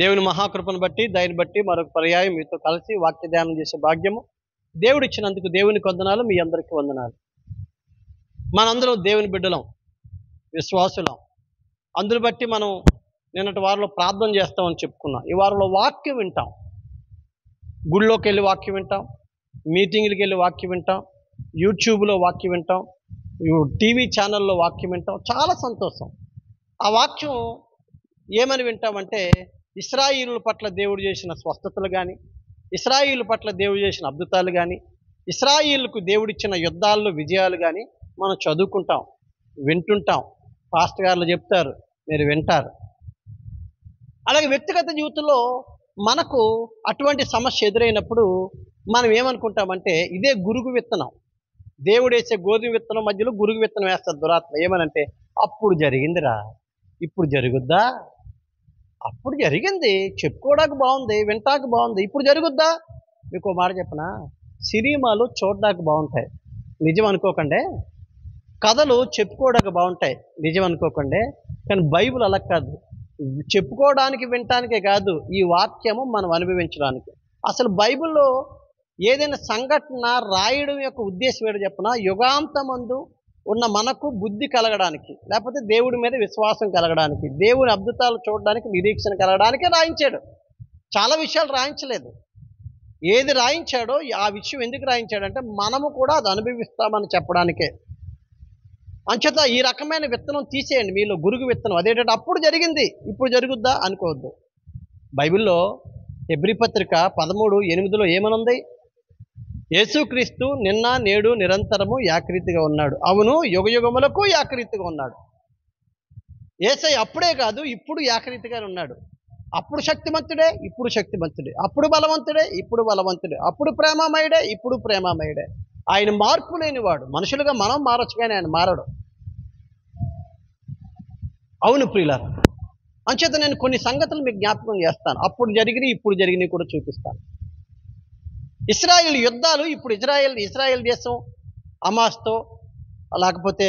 దేవుని మహాకృపను బట్టి దాన్ని బట్టి మరొక పర్యాయం మీతో కలిసి వాక్య ధ్యానం చేసే భాగ్యము దేవుడు ఇచ్చినందుకు దేవునికి వందనాలు. మీ అందరికీ వందనాలు. మనందరం దేవుని బిడ్డలం, విశ్వాసులం. అందుని బట్టి మనం నిన్నటి వారంలో ప్రార్థన చేస్తామని చెప్పుకున్నాం. ఈ వారంలో వాక్యం వింటాం. గుళ్ళోకి వెళ్ళి వాక్యం వింటాం, మీటింగ్లకి వెళ్ళి వాక్యం వింటాం, యూట్యూబ్లో వాక్యం వింటాం, టీవీ ఛానల్లో వాక్యం వింటాం. చాలా సంతోషం. ఆ వాక్యం ఏమని వింటామంటే, ఇశ్రాయేలు పట్ల దేవుడు చేసిన స్వస్థతలు కానీ, ఇశ్రాయేలు పట్ల దేవుడు చేసిన అద్భుతాలు కానీ, ఇశ్రాయేలుకు దేవుడిచ్చిన యుద్ధాల్లో విజయాలు కానీ మనం చదువుకుంటాం, వింటుంటాం. పాస్టర్ గారు చెప్తారు, మీరు వింటారు. అలాగే వ్యక్తిగత జీవితంలో మనకు అటువంటి సమస్య ఎదురైనప్పుడు మనం ఏమనుకుంటామంటే, ఇదే గురుగు విత్తనం. దేవుడు వేసే గోధుమ విత్తనం మధ్యలో గురుగు విత్తనం వేస్తారు దురాత్మ. ఏమనంటే, అప్పుడు జరిగిందిరా, ఇప్పుడు జరుగుద్దా? అప్పుడు జరిగింది, చెప్పుకోవడానికి బాగుంది, వింటానికి బాగుంది, ఇప్పుడు జరుగుద్దా? మీకు మాట చెప్పనా, సినిమాలు చూడడానికి బాగుంటాయి, నిజం అనుకోకండి. కథలు చెప్పుకోవడానికి బాగుంటాయి, నిజం అనుకోకండి. కానీ బైబిల్ అలా కాదు. చెప్పుకోవడానికి వినటానికే కాదు, ఈ వాక్యము మనం అనుభవించడానికి. అసలు బైబిల్లో ఏదైనా సంఘటన రాయడం యొక్క ఉద్దేశం ఏంటో చెప్పనా, యుగాంతమందు ఉన్న మనకు బుద్ధి కలగడానికి, లేకపోతే దేవుడి మీద విశ్వాసం కలగడానికి, దేవుని అద్భుతాలు చూడడానికి, నిరీక్షణ కలగడానికే రాయించాడు. చాలా విషయాలు రాయించలేదు. ఏది రాయించాడో ఆ విషయం ఎందుకు రాయించాడంటే, మనము కూడా అది అనుభవిస్తామని చెప్పడానికే. అంచేత ఈ రకమైన విత్తనం తీసేయండి మీలో, గురుగు విత్తనం. అదేంటంటే అప్పుడు జరిగింది, ఇప్పుడు జరుగుద్దా అనుకోవద్దు. బైబిల్లో హెబ్రీ పత్రిక 13:8 ఏమనుంది? యేసుక్రీస్తు నిన్న నేడు నిరంతరము ఏకరీతిగా ఉన్నాడు. అవును, యుగయుగములకు ఏకరీతిగా ఉన్నాడు. యేసయ్య అప్పుడే కాదు, ఇప్పుడు ఏకరీతిగా ఉన్నాడు. అప్పుడు శక్తిమంతుడే, ఇప్పుడు శక్తిమంతుడే. అప్పుడు బలవంతుడే, ఇప్పుడు బలవంతుడే. అప్పుడు ప్రేమమయుడే, ఇప్పుడు ప్రేమమయుడే. ఆయన మార్పు లేనివాడు. మనుషులుగా మనం మారచ్చు, కానీ ఆయన మారడు. అవును ప్రియులారా, అంచేత నేను కొన్ని సంగతులు మీకు జ్ఞాపకం చేస్తాను. అప్పుడు జరిగినవి, ఇప్పుడు జరిగినవి కూడా చూపిస్తాను. ఇశ్రాయేల్ యుద్ధాలు, ఇప్పుడు ఇజ్రాయెల్ దేశం హమాస్తో, లేకపోతే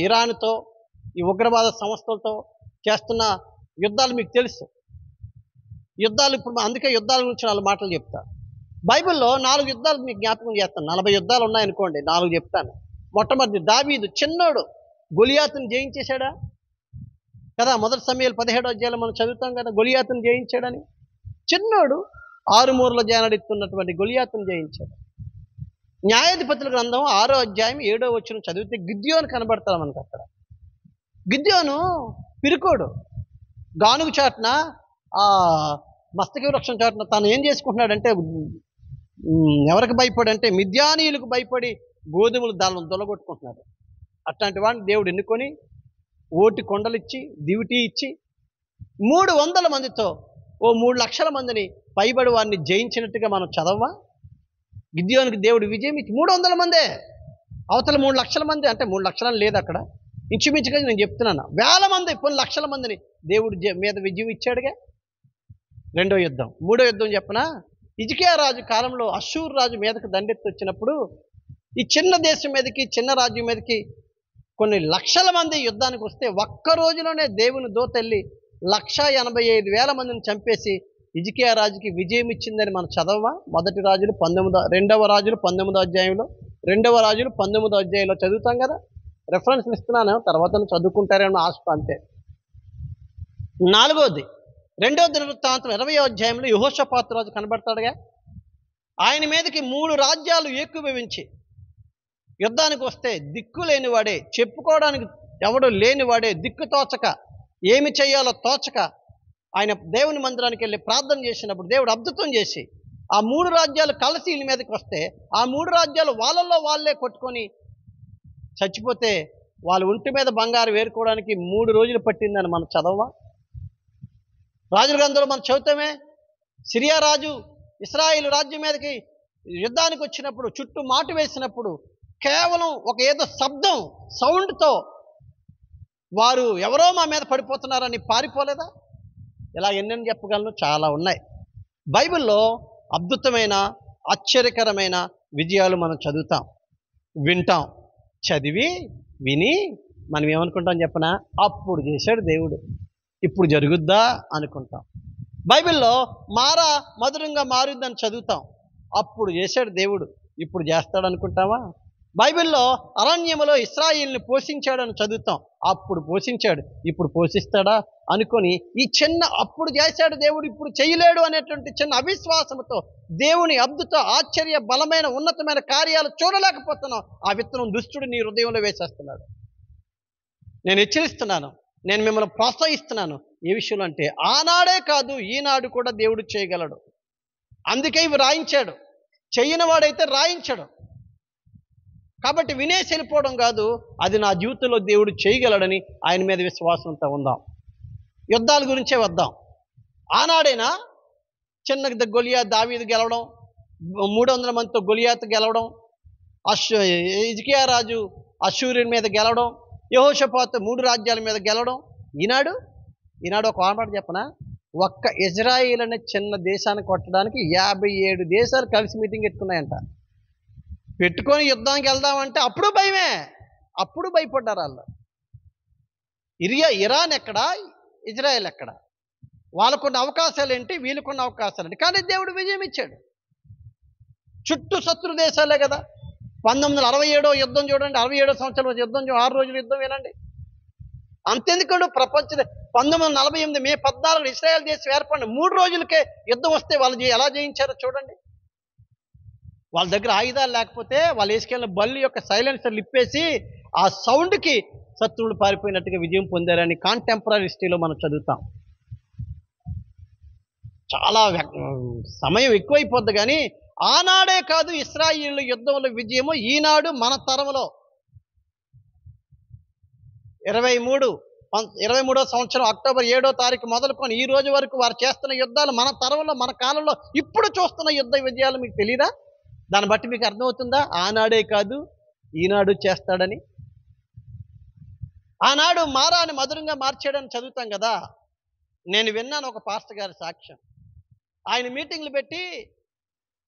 ఇరాన్తో, ఈ ఉగ్రవాద సంస్థలతో చేస్తున్న యుద్ధాలు మీకు తెలుసు. యుద్ధాలు ఇప్పుడు, అందుకే యుద్ధాల గురించి 4 మాటలు చెప్తా. బైబిల్లో 4 యుద్ధాలు మీకు జ్ఞాపకం చేస్తాను. 40 యుద్ధాలు ఉన్నాయనుకోండి, 4 చెప్తాను. మొట్టమొదటి, దావీదు చిన్నోడు గొలియాతుని జయించేశాడా కదా. మొదటి సమూయేలు 17వ అధ్యాయంలో మనం చదువుతాం కదా, గొలియాతుని జయించాడని. చిన్నోడు 6 మూరల జానడెత్తున్నటువంటి గొలియాతుని జయించాడు. న్యాయాధిపతుల గ్రంథం 6వ అధ్యాయం 7వ వచనం చదివితే గిద్యోను కనబడతాడు మనకు. అక్కడ గిద్యోను పిరుకోడు, గానుగు చాటున, మస్తకి వృక్షం చాటున తను ఏం చేసుకుంటున్నాడంటే, ఎవరికి భయపడంటే మిద్యానీయులకు భయపడి గోధుమలు దాళ్ళను దొలగొట్టుకుంటున్నాడు. అట్లాంటి వాడిని దేవుడు ఎన్నుకొని ఓటి కొండలిచ్చి, దివిటి ఇచ్చి 300 మందితో 3 లక్షల మందిని పైబడి వారిని జయించినట్టుగా మనం చదవమా? గిద్యోనుకి దేవుడు విజయం ఇచ్చి 300 మందే, అవతల 3 లక్షల మంది. అంటే 3 లక్షలని లేదు అక్కడ, ఇంచుమించుగా నేను చెప్తున్నాను, వేల మంది, కొన్ని లక్షల మందిని దేవుడు మీద విజయం ఇచ్చాడుగా. రెండో యుద్ధం. మూడో యుద్ధం చెప్పనా, హిజ్కియా రాజు కాలంలో అష్షూరు రాజు మీదకి దండెత్తి వచ్చినప్పుడు ఈ చిన్న దేశం మీదకి, చిన్న రాజ్యం మీదకి కొన్ని లక్షల మంది యుద్ధానికి వస్తే, ఒక్క రోజులోనే దేవుని దూతెళ్ళి 1,85,000 మందిని చంపేసి హిజ్కియా రాజుకి విజయం ఇచ్చిందని మనం చదవమా? రెండవ రాజులు 19వ అధ్యాయంలో, 2వ రాజులు 19వ అధ్యాయంలో చదువుతాం కదా. రెఫరెన్స్ ఇస్తున్నాను, తర్వాత చదువుకుంటారేమో ఆశ అంతే. 4వది, 2వ దినవృత్తాంతం 20వ అధ్యాయంలో యెహోషాపాతు రాజు కనబడతాడుగా. ఆయన మీదకి 3 రాజ్యాలు ఏకీభవించి యుద్ధానికి వస్తే, దిక్కు లేనివాడే, చెప్పుకోవడానికి ఎవడు లేనివాడే, దిక్కు తోచక, ఏమి చేయాలో తోచక ఆయన దేవుని మందిరానికి వెళ్ళి ప్రార్థన చేసినప్పుడు దేవుడు అద్భుతం చేసి ఆ 3 రాజ్యాలు కలిసి వీళ్ళ మీదకి వస్తే, ఆ 3 రాజ్యాలు వాళ్ళల్లో వాళ్ళే కొట్టుకొని చచ్చిపోతే, వాళ్ళ ఒంటి మీద బంగారు వేరుకోవడానికి 3 రోజులు పట్టిందని మనం చదవమా? రాజుల గ్రంథంలో మనం చదువుతామే. సిరియా రాజు ఇశ్రాయేలు రాజ్యం మీదకి యుద్ధానికి వచ్చినప్పుడు, చుట్టూ మాటు వేసినప్పుడు, కేవలం ఒక ఏదో శబ్దం, సౌండ్తో వారు ఎవరో మా మీద పడిపోతున్నారని పారిపోలేదా? ఇలా ఎన్నెన్ని చెప్పగలను, చాలా ఉన్నాయి. బైబిల్లో అద్భుతమైన, ఆశ్చర్యకరమైన విజయాలు మనం చదువుతాం, వింటాం. చదివి విని మనం ఏమనుకుంటాం చెప్పనా, అప్పుడు చేశాడు దేవుడు, ఇప్పుడు జరుగుద్దా అనుకుంటాం. బైబిల్లో మారా మధురంగా మారుద్దని చదువుతాం. అప్పుడు చేశాడు దేవుడు, ఇప్పుడు చేస్తాడు అనుకుంటావా? బైబిల్లో అరణ్యములో ఇశ్రాయేలుని పోషించాడని చదువుతాం. అప్పుడు పోషించాడు, ఇప్పుడు పోషిస్తాడా అనుకొని ఈ చిన్న అప్పుడు చేశాడు దేవుడు ఇప్పుడు చేయలేడు అనేటువంటి చిన్న అవిశ్వాసంతో దేవుని అద్భుత ఆశ్చర్య బలమైన ఉన్నతమైన కార్యాలు చూడలేకపోతున్నాం. ఆ విత్తనం దుష్టుడు నీ హృదయంలో వేసేస్తున్నాడు. నేను హెచ్చరిస్తున్నాను, నేను మిమ్మల్ని ప్రోత్సహిస్తున్నాను. ఏ విషయంలో అంటే ఆనాడే కాదు ఈనాడు కూడా దేవుడు చేయగలడు. అందుకే ఇవి రాయించాడు. చెయ్యని వాడైతే రాయించడు. కాబట్టి వినేసి వెళ్ళిపోవడం కాదు, అది నా జీవితంలో దేవుడు చేయగలడని ఆయన మీద విశ్వాసంతో ఉందాం. యుద్ధాల గురించే వద్దాం. ఆనాడైనా చిన్న గొలియాత్ దావీదు గెలవడం, 300 మందితో గొలియాత్ గెలవడం, హిజ్కియా రాజు అష్షూరు మీద గెలవడం, యెహోషాపాతు 3 రాజ్యాల మీద గెలవడం. ఈనాడు ఒక మాట చెప్పనా, ఒక్క ఇజ్రాయిల్ అనే చిన్న దేశాన్ని కొట్టడానికి 57 దేశాలు కలిసి మీటింగ్ పెట్టుకున్నాయంట. పెట్టుకొని యుద్ధానికి వెళ్దామంటే అప్పుడు భయమే, అప్పుడు భయపడ్డారు వాళ్ళు. ఇరాన్ ఎక్కడ, ఇజ్రాయెల్ ఎక్కడ? వాళ్ళకున్న అవకాశాలు ఏంటి, వీళ్ళకున్న అవకాశాలు ఏంటి? కానీ దేవుడు విజయం ఇచ్చాడు. చుట్టూ శత్రు దేశాలే కదా. 1967 యుద్ధం చూడండి, 67 సంవత్సరాల యుద్ధం 6 రోజుల యుద్ధం వినండి. అంతెందుకు ప్రపంచ 1948 మే 14 ఇశ్రాయేల్ దేశం ఏర్పడిన 3 రోజులకే యుద్ధం వస్తే వాళ్ళు ఎలా జయించారో చూడండి. వాళ్ళ దగ్గర ఆయుధాలు లేకపోతే వాళ్ళు వేసుకెళ్ళిన బల్లి యొక్క సైలెన్సర్లు ఇప్పేసి ఆ సౌండ్కి శత్రువులు పారిపోయినట్టుగా విజయం పొందారని కాంటెంపరీ హిస్టరీలో మనం చదువుతాం. చాలా సమయం ఎక్కువైపోద్ది కానీ ఆనాడే కాదు ఇశ్రాయేలు యుద్ధంలో విజయము ఈనాడు మన తరంలో 23వ సంవత్సరం అక్టోబర్ 7వ తారీఖు మొదలుకొని ఈ రోజు వరకు వారు చేస్తున్న యుద్ధాలు మన తరంలో మన కాలంలో ఇప్పుడు చూస్తున్న యుద్ధ విజయాలు మీకు తెలియదా? దాన్ని బట్టి మీకు అర్థమవుతుందా ఆనాడే కాదు ఈనాడు చేస్తాడని? ఆనాడు మారాని మధురంగా మార్చాడని చదువుతాం కదా. నేను విన్నాను ఒక పాస్టర్ గారి సాక్ష్యం. ఆయన మీటింగ్లు పెట్టి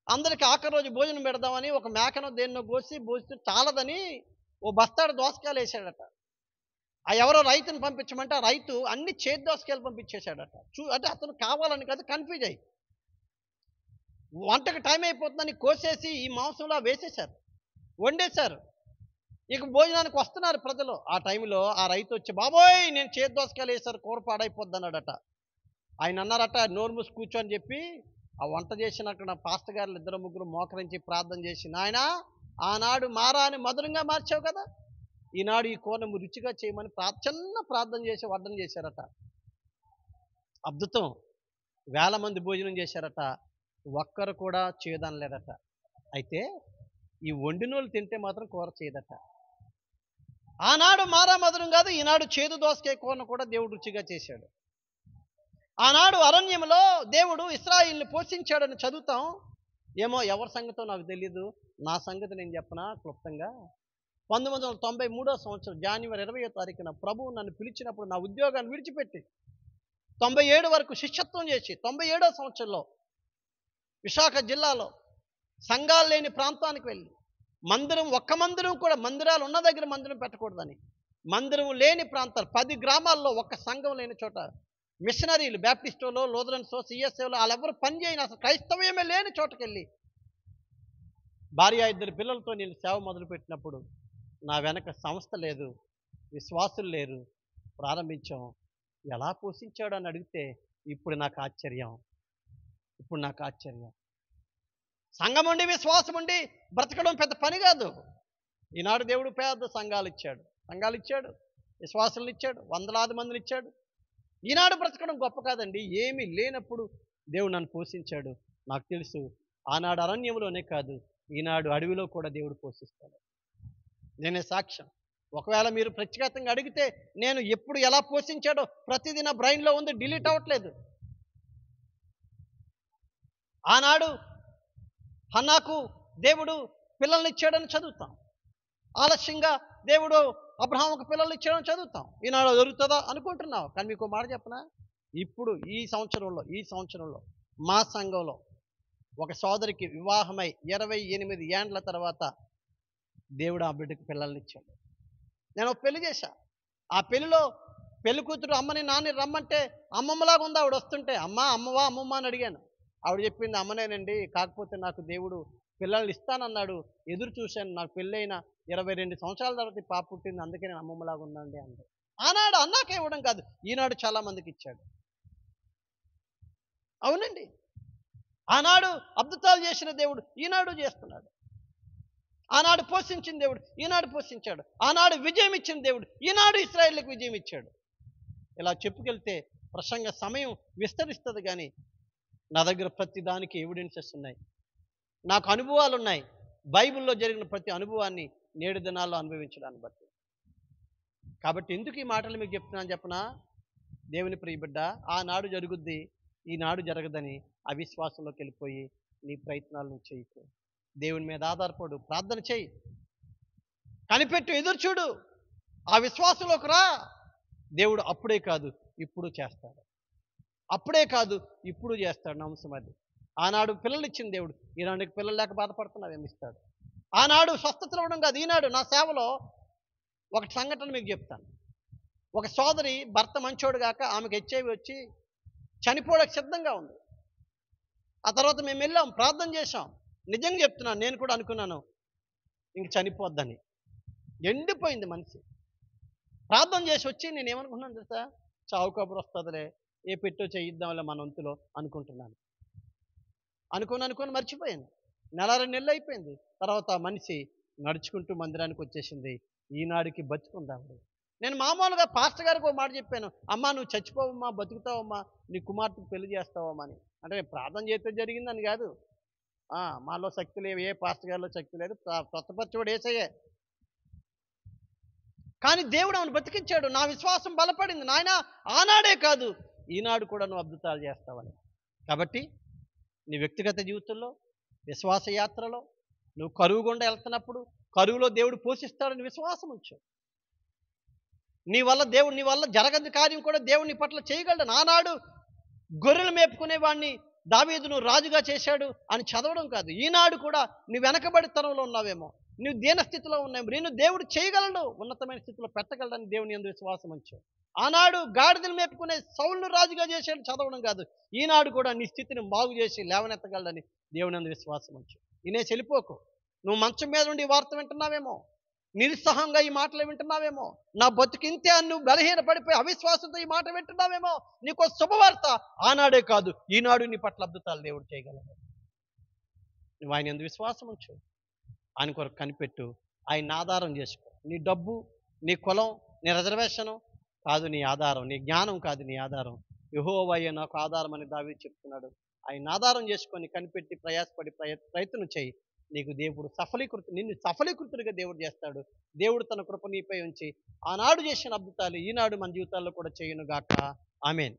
అందరికి ఆఖరి రోజు భోజనం పెడదామని ఒక మేకను దేన్నో కోసి చాలదని ఓ బస్తాడు దోసకాయలు వేసాడట. ఆ ఎవరో రైతుని పంపించమంటే ఆ రైతు అన్ని చేతి దోసకాయలు పంపించేశాడట. అంటే అతను కావాలని కాదు, కన్ఫ్యూజ్ అయ్యి వంటకు టైం అయిపోతుందని కోసేసి ఈ మాంసంలో వేసేశారు, వండేశారు. ఇక భోజనానికి వస్తున్నారు ప్రజలు. ఆ టైంలో ఆ రైతు వచ్చి, బాబోయ్ నేను చేతి దోసకాయలు వేశారు, కూర పాడైపోద్ది అన్నాడట. ఆయన అన్నారట, నోరు మూసి కూర్చొని చెప్పి ఆ వంట చేసినట్టు పాస్టర్ గారులు 2-3 మోకరించి ప్రార్థన చేసి, నాయన ఆనాడు మారాని మధురంగా మార్చావు కదా, ఈనాడు ఈ కూరను రుచిగా చేయమని చిన్న ప్రార్థన చేసి వడ్డన చేశారట. అద్భుతం. 1000 మంది భోజనం చేశారట, ఒక్కరు కూడా చేయదనలేదట. అయితే ఈ వండినోళ్ళు తింటే మాత్రం కూర చేయదట. ఆనాడు మారా మధురం కాదు, ఈనాడు చేదు దోసకాయ కూరను కూడా దేవుడు రుచిగా చేశాడు. ఆనాడు అరణ్యంలో దేవుడు ఇశ్రాయేలుని పోషించాడని చదువుతాం. ఏమో ఎవరి సంగతో నాకు తెలియదు, నా సంగతి నేను చెప్పనా క్లుప్తంగా. 1993వ సంవత్సరం జనవరి 20వ తారీఖున ప్రభువు నన్ను పిలిచినప్పుడు నా ఉద్యోగాన్ని విడిచిపెట్టి 97 వరకు శిష్యత్వం చేసి 97వ సంవత్సరంలో విశాఖ జిల్లాలో సంఘాలు లేని ప్రాంతానికి వెళ్ళి ఒక్క మందిరం కూడా, మందిరాలు ఉన్న దగ్గర మందిరం పెట్టకూడదని, మందిరం లేని ప్రాంతాలు 10 గ్రామాల్లో ఒక్క సంఘం లేని చోట మిషనరీలు బ్యాప్టిస్టోలో, లూథరన్సో, సిఎస్ఏలో వాళ్ళెవరు పని చేయని అసలు క్రైస్తవ్యమే లేని చోటకెళ్ళి భార్య 2 పిల్లలతో నేను సేవ మొదలుపెట్టినప్పుడు నా వెనక సంస్థ లేదు, విశ్వాసులు లేరు. ప్రారంభించాం. ఎలా పోషించాడు అని అడిగితే ఇప్పుడు నాకు ఆశ్చర్యం. సంఘం ఉండి విశ్వాసం ఉండి బ్రతకడం పెద్ద పని కాదు. ఈనాడు దేవుడు పెద్ద సంఘాలు ఇచ్చాడు, విశ్వాసులను ఇచ్చాడు, వందలాది మందిని ఇచ్చాడు. ఈనాడు బ్రతకడం గొప్ప కాదండి. ఏమీ లేనప్పుడు దేవుడు నన్ను పోషించాడు. నాకు తెలుసు ఆనాడు అరణ్యంలోనే కాదు ఈనాడు అడవిలో కూడా దేవుడు పోషిస్తాడు. నేనే సాక్ష్యం. ఒకవేళ మీరు ప్రత్యేకంగా అడిగితే నేను ఎప్పుడు ఎలా పోషించాడో ప్రతిదీ నా బ్రెయిన్లో ఉంది, డిలీట్ అవ్వట్లేదు. ఆనాడు హన్నాకు దేవుడు పిల్లల్ని ఇచ్చాడని చదువుతాం. ఆలస్యంగా దేవుడు అబ్రహాముకు పిల్లల్ని ఇచ్చాడని చదువుతాం. ఈనాడు దొరుకుతుందా అనుకుంటున్నావు. కానీ మీకు మాట చెప్పనా, ఇప్పుడు ఈ సంవత్సరంలో మా సంఘంలో ఒక సోదరికి వివాహమై 28 ఏండ్ల తర్వాత దేవుడు ఆ బిడ్డకు పిల్లల్ని ఇచ్చాడు. నేను పెళ్లి చేశా. ఆ పెళ్లిలో పెళ్లి కూతురు అమ్మని నాన్న రమ్మంటే అమ్మమ్మలాగా ఉంది ఆవిడ వస్తుంటే. అమ్మా అమ్మవా అమ్మమ్మ అని అడిగాను. ఆవిడ చెప్పింది అమ్మనేనండి, కాకపోతే నాకు దేవుడు పిల్లల్ని ఇస్తానన్నాడు, ఎదురు చూశాను, నాకు పెళ్ళైన 22 సంవత్సరాల తర్వాత ఈ పాప పుట్టింది, అందుకే నేను అమ్మమ్మలాగా ఉన్నానండి అంది. ఆనాడు అన్నాకే ఇవ్వడం కాదు, ఈనాడు చాలా మందికి ఇచ్చాడు. అవునండి. ఆనాడు అద్భుతాలు చేసిన దేవుడు ఈనాడు చేస్తున్నాడు. ఆనాడు పోషించిన దేవుడు ఈనాడు పోషించాడు. ఆనాడు విజయం ఇచ్చిన దేవుడు ఈనాడు ఇశ్రాయేలుకు విజయం ఇచ్చాడు. ఇలా చెప్పుకెళ్తే ప్రసంగ సమయం విస్తరిస్తుంది, కానీ నా దగ్గర ప్రతి దానికి ఎవిడెన్సెస్ ఉన్నాయి, నాకు అనుభవాలు ఉన్నాయి. బైబిల్లో జరిగిన ప్రతి అనుభవాన్ని నేడు దినాల్లో అనుభవించడాన్ని బట్టి. కాబట్టి ఎందుకు ఈ మాటలు మీకు చెప్తున్నాను చెప్పనా? దేవుని ప్రియబిడ్డ, ఆనాడు జరుగుద్ది, ఈనాడు జరగదని అవిశ్వాసంలోకి వెళ్ళిపోయి నీ ప్రయత్నాలను చేయకు. దేవుని మీద ఆధారపడు, ప్రార్థన చేయి, కనిపెట్టు, ఎదురు చూడు, ఆ విశ్వాసంలోకి రా. దేవుడు అప్పుడే కాదు ఇప్పుడు చేస్తాడు, అప్పుడే కాదు ఇప్పుడు చేస్తాడు. నమ్మకం అది. ఆనాడు పిల్లలు ఇచ్చిన దేవుడు ఈనాడు పిల్లలు లేక బాధపడుతున్నావు, ఏమిస్తాడు. ఆనాడు స్వస్థతలు ఇవ్వడం కాదు, ఈనాడు నా సేవలో ఒక సంఘటన మీకు చెప్తాను. ఒక సోదరి భర్త మంచోడు కాక ఆమెకు హెచ్ఐవి వచ్చి చనిపోవడానికి సిద్ధంగా ఉంది. ఆ తర్వాత మేము వెళ్ళాం, ప్రార్థన చేశాం. నిజంగా చెప్తున్నాను, నేను కూడా అనుకున్నాను ఇంక చనిపోద్దని. ఎండిపోయింది మనిషి. ప్రార్థన చేసి వచ్చి నేను ఏమనుకున్నాను తెలుసా? చావు కబురు వస్తుందిలే, ఏ పెట్టో చేయిద్దాంలే మన వంతులో అనుకుంటున్నాను. అనుకుని మర్చిపోయాను. 1-2 నెలలు అయిపోయింది. తర్వాత ఆ మనిషి నడుచుకుంటూ మందిరానికి వచ్చేసింది. ఈనాడికి బతుకుందాము. నేను మామూలుగా పాస్టర్ గారికి ఒక మాట చెప్పాను, అమ్మా నువ్వు చచ్చిపోవమ్మా, బతుకుతావమ్మా, నీ కుమార్తెకు పెళ్లి చేస్తావమ్మా అని. అంటే ప్రార్థన చేస్తే జరిగిందని కాదు, మాలో శక్తి లేవు, ఏ పాస్టర్ గారిలో శక్తి లేదు, స్వస్థపరచువాడు యేసయ్యే. కానీ దేవుడు ఆమెను బతికించాడు. నా విశ్వాసం బలపడింది. నాయన ఆనాడే కాదు ఈనాడు కూడా నువ్వు అద్భుతాలు చేస్తావని. కాబట్టి నీ వ్యక్తిగత జీవితంలో, విశ్వాస యాత్రలో నువ్వు కరువు గుండా వెళ్తున్నప్పుడు కరువులో దేవుడు పోషిస్తాడని విశ్వాసం ఉంచు. నీ వల్ల జరగని కార్యం కూడా దేవుడు నీ పట్ల చేయగలడు. ఆనాడు గొర్రెలు మేపుకునేవాడిని దావీదును రాజుగా చేశాడు అని చదవడం కాదు, ఈనాడు కూడా నువ్వు వెనకబడితనంలో ఉన్నావేమో, నువ్వు దీనస్థితిలో ఉన్నావేమో, నేను దేవుడు చేయగలడు, ఉన్నతమైన స్థితిలో పెట్టగలడని దేవుని యందు విశ్వాసం ఉంచు. ఆనాడు గాడిదలు మేపుకునే సౌలును రాజుగా చేశాడు చదవడం కాదు, ఈనాడు కూడా నీ స్థితిని బాగు చేసి లేవనెత్తగలడని దేవుని యందు విశ్వాసం ఉంచు. ఇనే చెలిపోకు. నువ్వు మంచం మీద నుండి ఈ వార్త వింటున్నావేమో, నిరుత్సాహంగా ఈ మాటలు వింటున్నావేమో, నా బతుకింతే అని నువ్వు బలహీనపడిపోయి అవిశ్వాసంతో ఈ మాట వింటున్నావేమో, నీకు శుభవార్త, ఆనాడే కాదు ఈనాడు నీ పట్ల అద్భుతాలు దేవుడు చేయగలడు. నువ్వు ఆయన యందు విశ్వాసం ఉంచు, ఆయన కొరకు కనిపెట్టు, ఆయన ఆధారం చేసుకో. నీ డబ్బు, నీ కులం, నీ రిజర్వేషను కాదు నీ ఆధారం, నీ జ్ఞానం కాదు నీ ఆధారం, యెహోవాయే నాకు ఆధారం అని దావీదు చెప్తున్నాడు. ఆయన ఆధారం చేసుకొని కనిపెట్టి ప్రయాసపడి ప్రయత్నం చేయి. నీకు దేవుడు నిన్ను సఫలీకృతుడిగా దేవుడు చేస్తాడు. దేవుడు తన కృప నీపై ఉంచి ఆనాడు చేసిన అద్భుతాలు ఈనాడు మన జీవితాల్లో కూడా చేయునుగాక. ఆమేన్.